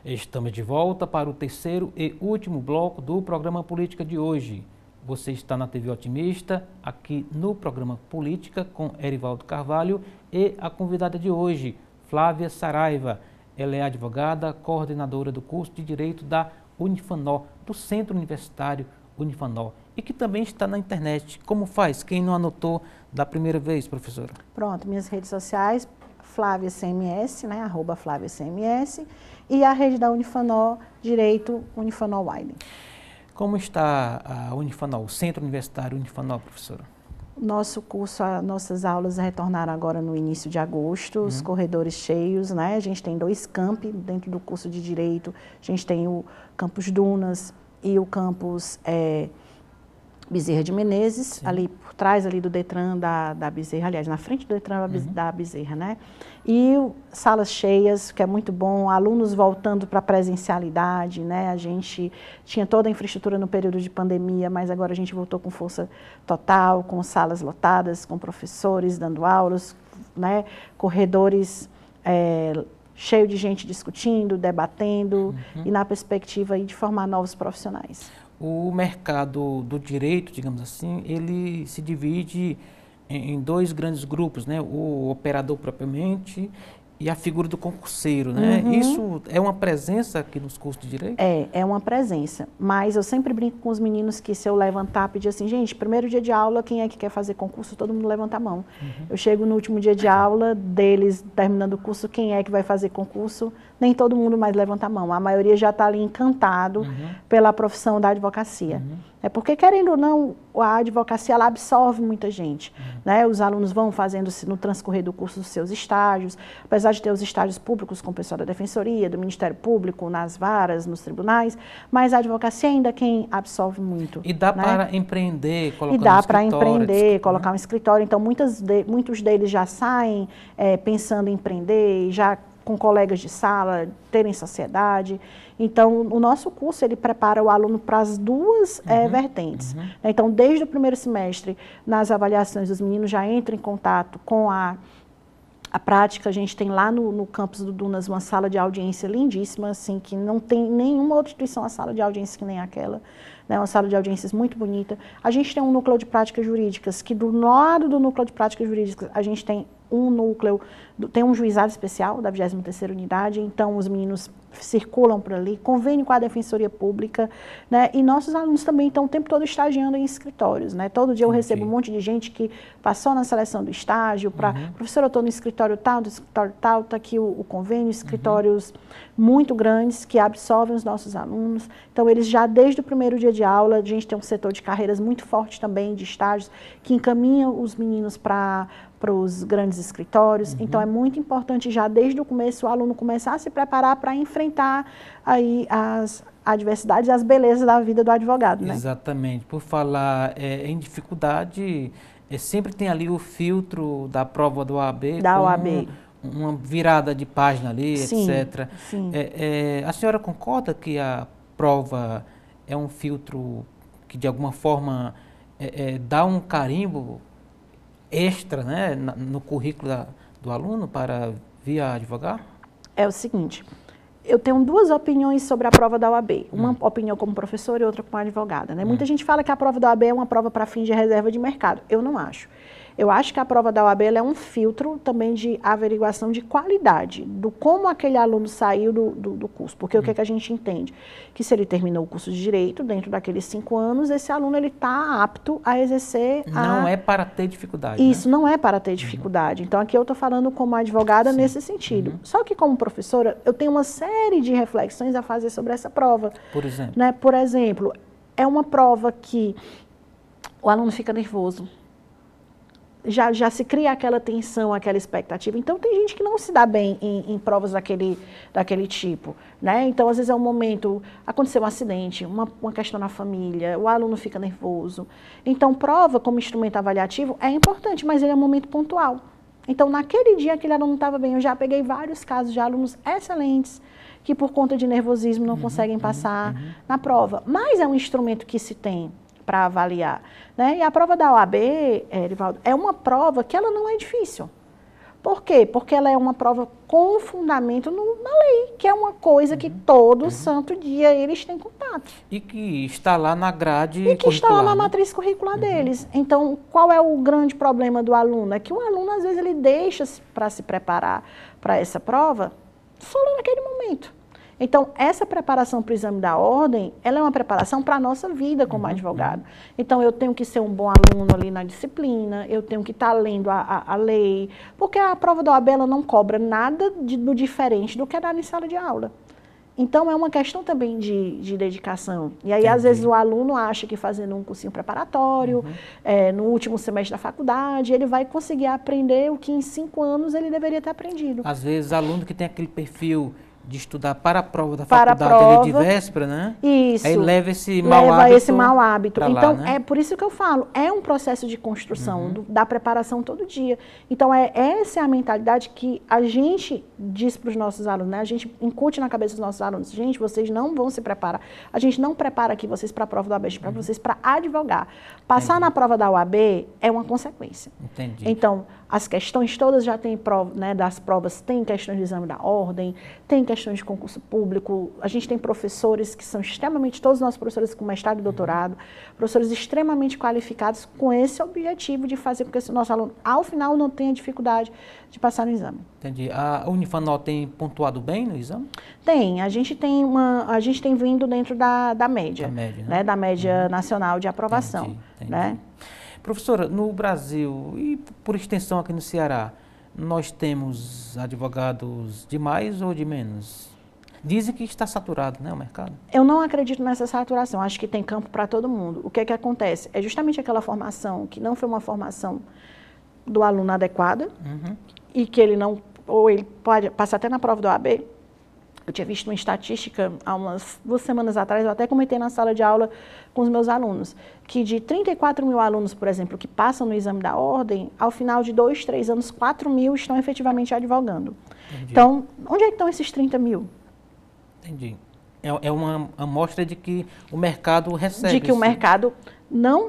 Estamos de volta para o terceiro e último bloco do programa Política de hoje. Você está na TV Otimista, aqui no programa Política com Erivaldo Carvalho e a convidada de hoje, Flávia Saraiva. Ela é advogada, coordenadora do curso de Direito da Unifanó, do Centro Universitário Unifanó, e que também está na internet. Como faz? Quem não anotou da primeira vez, professora? Pronto, minhas redes sociais, Flávia CMS, né, @Flávia CMS, e a rede da Unifanó, Direito Unifanó Widen. Como está a Unifanó, o Centro Universitário Unifanó, professora? Nosso curso, nossas aulas retornaram agora no início de agosto, os corredores cheios, né? A gente tem 2 campi dentro do curso de Direito, a gente tem o campus Dunas e o campus Bezerra de Menezes, sim, ali por trás ali do Detran da Bezerra, aliás, na frente do Detran da Bezerra, né? E salas cheias, que é muito bom, alunos voltando para a presencialidade, né? A gente tinha toda a infraestrutura no período de pandemia, mas agora a gente voltou com força total, com salas lotadas, com professores dando aulas, né? Corredores cheio de gente discutindo, debatendo e na perspectiva aí de formar novos profissionais. O mercado do direito, digamos assim, ele se divide em 2 grandes grupos, né? O operador propriamente e a figura do concurseiro, né? Isso é uma presença aqui nos cursos de Direito? É uma presença, mas eu sempre brinco com os meninos que se eu levantar, pedir assim, gente, primeiro dia de aula, quem é que quer fazer concurso? Todo mundo levanta a mão. Eu chego no último dia de aula deles, terminando o curso, quem é que vai fazer concurso? Nem todo mundo mais levanta a mão, a maioria já está ali encantado pela profissão da advocacia. É porque, querendo ou não, a advocacia ela absorve muita gente, né? Os alunos vão fazendo no transcorrer do curso os seus estágios, apesar de ter os estágios públicos com o pessoal da Defensoria, do Ministério Público, nas varas, nos tribunais, mas a advocacia ainda é quem absorve muito. E dá, né, para empreender, colocar um escritório. E dá para empreender, colocar um escritório. Então, muitos deles já saem pensando em empreender, já com colegas de sala, terem sociedade. Então, o nosso curso, ele prepara o aluno para as 2 vertentes. Então, desde o primeiro semestre, nas avaliações, os meninos já entram em contato com a prática. A gente tem lá no campus do Dunas uma sala de audiência lindíssima, assim, que não tem nenhuma outra instituição a sala de audiência que nem aquela. Né, uma sala de audiências muito bonita. A gente tem um núcleo de práticas jurídicas, que do lado do núcleo de práticas jurídicas, a gente tem um núcleo, tem um juizado especial da 23ª unidade, então os meninos circulam por ali, convênio com a Defensoria Pública, né, e nossos alunos também estão o tempo todo estagiando em escritórios, né, todo dia eu recebo um monte de gente que passou na seleção do estágio, professor, eu estou no escritório tal, está aqui o convênio, escritórios muito grandes que absorvem os nossos alunos, então eles já desde o primeiro dia de aula, a gente tem um setor de carreiras muito forte também, de estágios, que encaminham os meninos para os grandes escritórios. Então, é muito importante já desde o começo o aluno começar a se preparar para enfrentar aí as adversidades e as belezas da vida do advogado, né? Exatamente. Por falar em dificuldade, sempre tem ali o filtro da prova do OAB. Da OAB. Uma virada de página ali, sim, etc. Sim. A senhora concorda que a prova é um filtro que, de alguma forma, dá um carimbo extra, né, no currículo do aluno para vir a advogar? É o seguinte, eu tenho 2 opiniões sobre a prova da OAB. Uma opinião como professora e outra como advogada, né? Muita gente fala que a prova da OAB é uma prova para fins de reserva de mercado. Eu não acho. Eu acho que a prova da OAB é um filtro também de averiguação de qualidade, do como aquele aluno saiu do curso. Porque o que, é que a gente entende? Que se ele terminou o curso de Direito, dentro daqueles 5 anos, esse aluno está apto a exercer Não é para ter dificuldade. Isso, né? Não é para ter dificuldade. Então, aqui eu estou falando como advogada nesse sentido. Só que como professora, eu tenho uma série de reflexões a fazer sobre essa prova. Por exemplo? Né? Por exemplo, é uma prova que o aluno fica nervoso. já se cria aquela tensão, aquela expectativa. Então, tem gente que não se dá bem em provas daquele tipo, né? Então, às vezes é um momento, aconteceu um acidente, uma questão na família, o aluno fica nervoso. Então, prova como instrumento avaliativo é importante, mas ele é um momento pontual. Então, naquele dia aquele aluno estava bem. Eu já peguei vários casos de alunos excelentes que, por conta de nervosismo, não conseguem passar na prova. Mas é um instrumento que se tem para avaliar, né? E a prova da OAB, Erivaldo, é uma prova que ela não é difícil. Por quê? Porque ela é uma prova com fundamento na lei, que é uma coisa que todo santo dia eles têm contato. E que está lá na grade curricular. E que está lá na matriz né? curricular deles. Então, qual é o grande problema do aluno? É que o aluno, às vezes, ele deixa para se preparar para essa prova só naquele momento. Então, essa preparação para o exame da ordem, ela é uma preparação para a nossa vida como advogado. Então, eu tenho que ser um bom aluno ali na disciplina, eu tenho que estar lendo a lei, porque a prova da OAB ela não cobra nada do diferente do que é dado em sala de aula. Então, é uma questão também de dedicação. E aí, às vezes, o aluno acha que fazendo um cursinho preparatório, no último semestre da faculdade, ele vai conseguir aprender o que em 5 anos ele deveria ter aprendido. Às vezes, aluno que tem aquele perfil de estudar para a prova da faculdade ali de véspera, né? Isso. Aí leva esse mau hábito. Então, lá, né? é por isso que eu falo, é um processo de construção da preparação todo dia. Então, essa é a mentalidade que a gente diz para os nossos alunos, né? A gente incute na cabeça dos nossos alunos, gente, vocês não vão se preparar. A gente não prepara aqui vocês para a prova da OAB, para vocês para advogar. Passar na prova da OAB é uma consequência. Entendi. Então, as questões todas já tem prova, né, das provas, tem questões de exame da ordem, tem questões de concurso público, a gente tem professores que são extremamente, todos os nossos professores com mestrado e doutorado, professores extremamente qualificados com esse objetivo de fazer com que esse nosso aluno, ao final, não tenha dificuldade de passar no exame. Entendi. A Unifanol tem pontuado bem no exame? Tem, a gente tem vindo dentro da média, né, da média nacional de aprovação. Entendi. Né? Professora, no Brasil e por extensão aqui no Ceará, nós temos advogados de mais ou de menos? Dizem que está saturado, né, o mercado? Eu não acredito nessa saturação, acho que tem campo para todo mundo. O que é que acontece? É justamente aquela formação que não foi uma formação do aluno adequada e que ele não, ou ele pode passar até na prova do OAB. Eu tinha visto uma estatística há umas 2 semanas atrás, eu até comentei na sala de aula com os meus alunos, que de 34 mil alunos, por exemplo, que passam no exame da ordem, ao final de 2, 3 anos, 4 mil estão efetivamente advogando. Entendi. Então, onde é que estão esses 30 mil? Entendi. É uma amostra de que o mercado recebe. De que o mercado não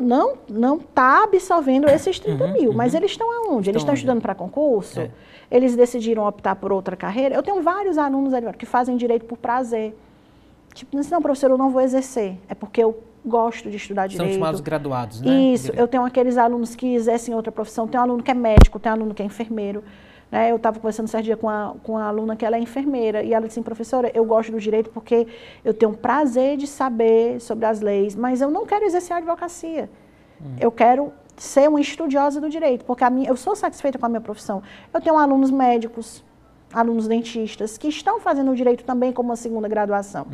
está absorvendo esses 30 mil, mas eles estão aonde? Eles estão estudando para concurso? Eles decidiram optar por outra carreira? Eu tenho vários alunos que fazem direito por prazer. Tipo, não, professor, eu não vou exercer. É porque eu gosto de estudar direito. São chamados graduados, né? Isso. Eu tenho aqueles alunos que exercem outra profissão. Tem um aluno que é médico, tem um aluno que é enfermeiro. Né? Eu estava conversando certo dia com a aluna que ela é enfermeira. E ela disse assim, professora, eu gosto do direito porque eu tenho prazer de saber sobre as leis, mas eu não quero exercer a advocacia. Eu quero ser uma estudiosa do direito, porque eu sou satisfeita com a minha profissão. Eu tenho alunos médicos, alunos dentistas, que estão fazendo o direito também como uma segunda graduação.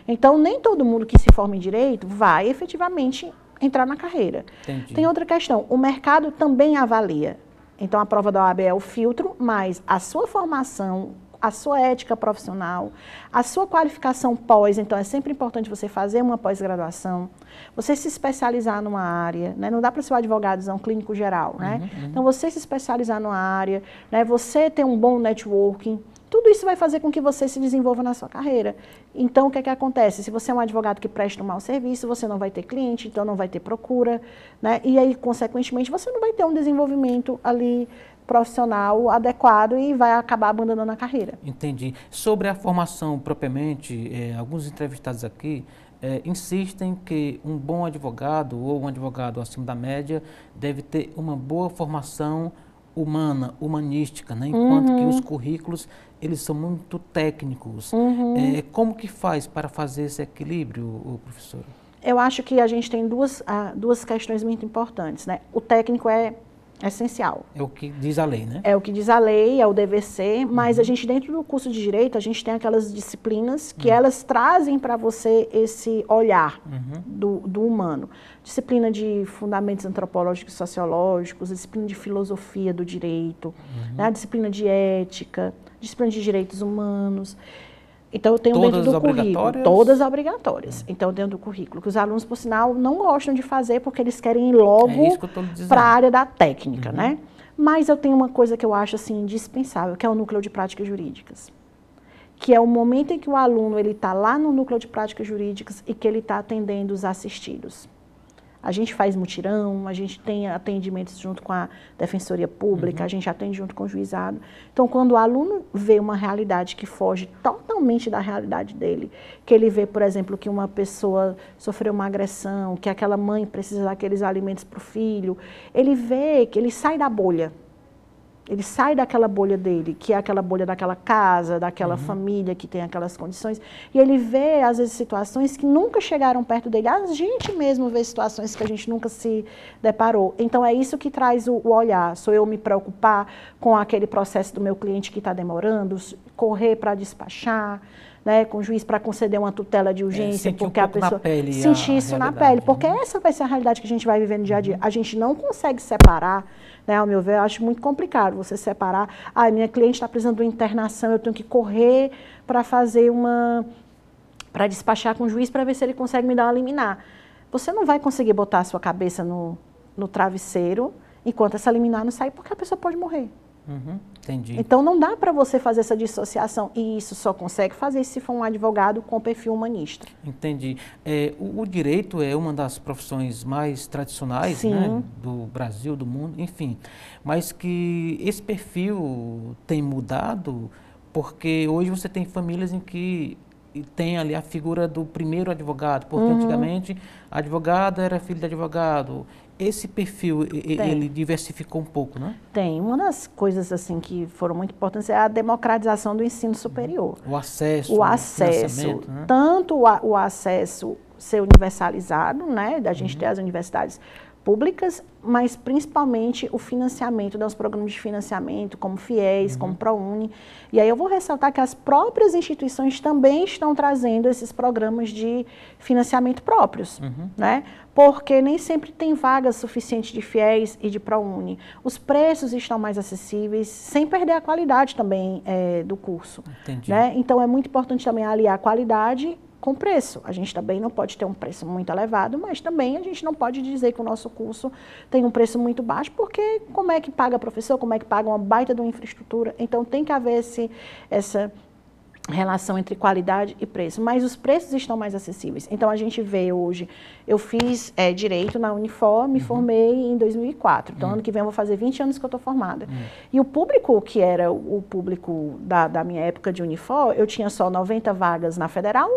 Então, nem todo mundo que se forma em direito vai efetivamente entrar na carreira. Entendi. Tem outra questão, o mercado também avalia. Então, a prova da OAB é o filtro, mas a sua formação, a sua ética profissional, a sua qualificação pós, então é sempre importante você fazer uma pós-graduação, você se especializar numa área, né? Não dá para ser um advogadozão clínico geral, né? Então você se especializar numa área, né? Você ter um bom networking, tudo isso vai fazer com que você se desenvolva na sua carreira. Então, o que é que acontece? Se você é um advogado que presta um mau serviço, você não vai ter cliente, então não vai ter procura, né? E aí, consequentemente, você não vai ter um desenvolvimento ali profissional adequado e vai acabar abandonando a carreira. Entendi. Sobre a formação propriamente, alguns entrevistados aqui insistem que um bom advogado ou um advogado acima da média deve ter uma boa formação humana, humanística, né? Enquanto que os currículos, eles são muito técnicos. Como que faz para fazer esse equilíbrio, professor? Eu acho que a gente tem duas questões muito importantes, né? O técnico é Essencial. É o que diz a lei, né? É o que diz a lei, é o dever ser, mas a gente, dentro do curso de Direito, a gente tem aquelas disciplinas que elas trazem para você esse olhar do humano. Disciplina de fundamentos antropológicos e sociológicos, disciplina de filosofia do direito, né? A disciplina de ética, disciplina de direitos humanos. Então, eu tenho todas dentro do currículo, todas obrigatórias. Então, dentro do currículo, que os alunos, por sinal, não gostam de fazer porque eles querem ir logo para a área da técnica, né? Mas eu tenho uma coisa que eu acho, assim, indispensável, que é o núcleo de práticas jurídicas. Que é o momento em que o aluno está lá no núcleo de práticas jurídicas e que ele está atendendo os assistidos. A gente faz mutirão, a gente tem atendimentos junto com a Defensoria Pública, a gente atende junto com o juizado. Então, quando o aluno vê uma realidade que foge totalmente da realidade dele, que ele vê, por exemplo, que uma pessoa sofreu uma agressão, que aquela mãe precisa daqueles alimentos para o filho, ele vê que ele sai da bolha. Ele sai daquela bolha dele, que é aquela bolha daquela casa, daquela família que tem aquelas condições, e ele vê, às vezes, situações que nunca chegaram perto dele. A gente mesmo vê situações que a gente nunca se deparou. Então, é isso que traz o olhar. Sou eu me preocupar com aquele processo do meu cliente que está demorando, correr para despachar, né, com o juiz para conceder uma tutela de urgência, porque a pessoa sentir isso na pele, porque essa vai ser a realidade que a gente vai viver no dia a dia. A gente não consegue separar, né, ao meu ver, eu acho muito complicado você separar. Ah, minha cliente está precisando de uma internação, eu tenho que correr para fazer para despachar com o juiz para ver se ele consegue me dar uma liminar. Você não vai conseguir botar a sua cabeça no travesseiro enquanto essa liminar não sair, porque a pessoa pode morrer. Entendi. Então, não dá para você fazer essa dissociação, e isso só consegue fazer se for um advogado com perfil humanista. Entendi. O direito é uma das profissões mais tradicionais, né, do Brasil, do mundo, enfim, mas que esse perfil tem mudado, porque hoje você tem famílias em que tem ali a figura do primeiro advogado, porque antigamente a advogada era filho de advogado. Esse perfil, ele diversificou um pouco, né? Tem. Uma das coisas assim que foram muito importantes é a democratização do ensino superior. O acesso, né? Tanto o acesso ser universalizado, né? Da gente ter as universidades públicas, mas principalmente o financiamento, dos programas de financiamento, como FIES, como ProUni. E aí eu vou ressaltar que as próprias instituições também estão trazendo esses programas de financiamento próprios, né? Porque nem sempre tem vagas suficientes de FIES e de ProUni. Os preços estão mais acessíveis, sem perder a qualidade também do curso. Entendi. Né? Então, é muito importante também aliar a qualidade com preço. A gente também não pode ter um preço muito elevado, mas também a gente não pode dizer que o nosso curso tem um preço muito baixo, porque como é que paga professor, como é que paga uma baita de uma infraestrutura? Então, tem que haver essa relação entre qualidade e preço, mas os preços estão mais acessíveis. Então, a gente vê hoje, eu fiz Direito na Unifor, me formei em 2004, então ano que vem eu vou fazer 20 anos que eu estou formada. E o público, que era o público da minha época de Unifor, eu tinha só 90 vagas na Federal,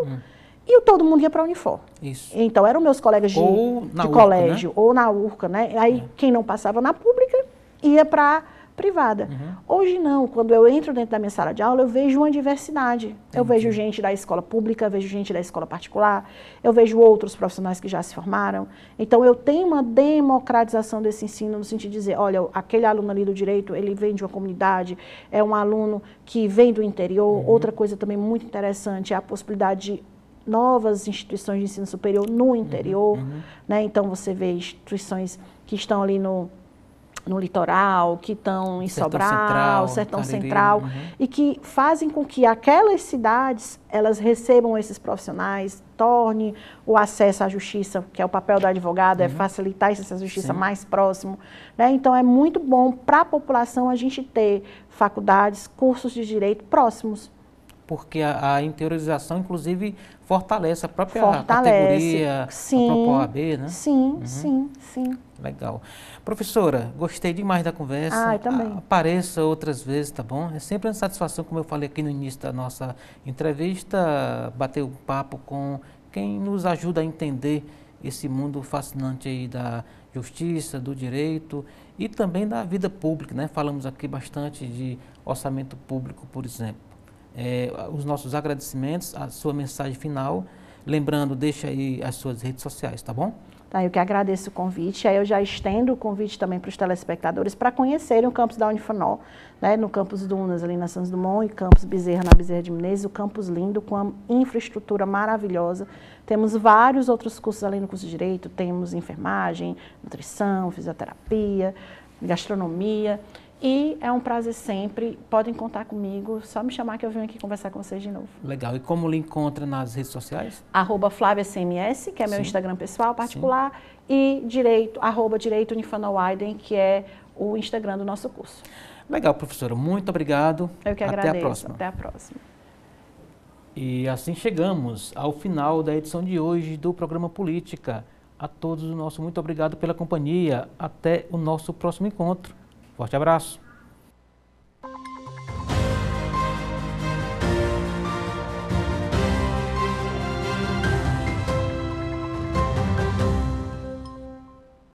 e todo mundo ia para a Unifor. Isso. Então, eram meus colegas de colégio, né? Ou na URCA, né? Aí, quem não passava na pública, ia para privada. Hoje não, quando eu entro dentro da minha sala de aula, eu vejo uma diversidade. Entendi. Eu vejo gente da escola pública, vejo gente da escola particular, eu vejo outros profissionais que já se formaram. Então, eu tenho uma democratização desse ensino, no sentido de dizer, olha, aquele aluno ali do direito, ele vem de uma comunidade, é um aluno que vem do interior. Outra coisa também muito interessante é a possibilidade de novas instituições de ensino superior no interior, né? Então, você vê instituições que estão ali no litoral, que estão em Sobral, Sertão Central, e que fazem com que aquelas cidades, elas recebam esses profissionais, torne o acesso à justiça, que é o papel do advogado, é facilitar essa justiça mais próximo, né? Então, é muito bom para a população a gente ter faculdades, cursos de direito próximos. Porque a interiorização, inclusive, fortalece a própria categoria, a própria OAB, né? Sim. Legal. Professora, gostei demais da conversa. Eu também. Apareça outras vezes, tá bom? É sempre uma satisfação, como eu falei aqui no início da nossa entrevista, bater um papo com quem nos ajuda a entender esse mundo fascinante aí da justiça, do direito e também da vida pública, né? Falamos aqui bastante de orçamento público, por exemplo. Os nossos agradecimentos, a sua mensagem final. Lembrando, deixa aí as suas redes sociais, tá bom? Tá, eu que agradeço o convite, aí eu já estendo o convite também para os telespectadores para conhecerem o campus da Unifanol, né, no campus Dunas, ali na Santos Dumont, e campus Bezerra, na Bezerra de Menezes, o campus lindo, com uma infraestrutura maravilhosa. Temos vários outros cursos além do curso de Direito, temos enfermagem, nutrição, fisioterapia, gastronomia, e é um prazer sempre, podem contar comigo, só me chamar que eu venho aqui conversar com vocês de novo. Legal, e como lhe encontra nas redes sociais? @FláviaCMS, que é meu Instagram pessoal, particular, e @Direito Unifanol Aiden, que é o Instagram do nosso curso. Legal, professora, muito obrigado. Eu que agradeço. Até a próxima. Até a próxima. E assim chegamos ao final da edição de hoje do programa Política. A todos o nosso muito obrigado pela companhia. Até o nosso próximo encontro. Forte abraço.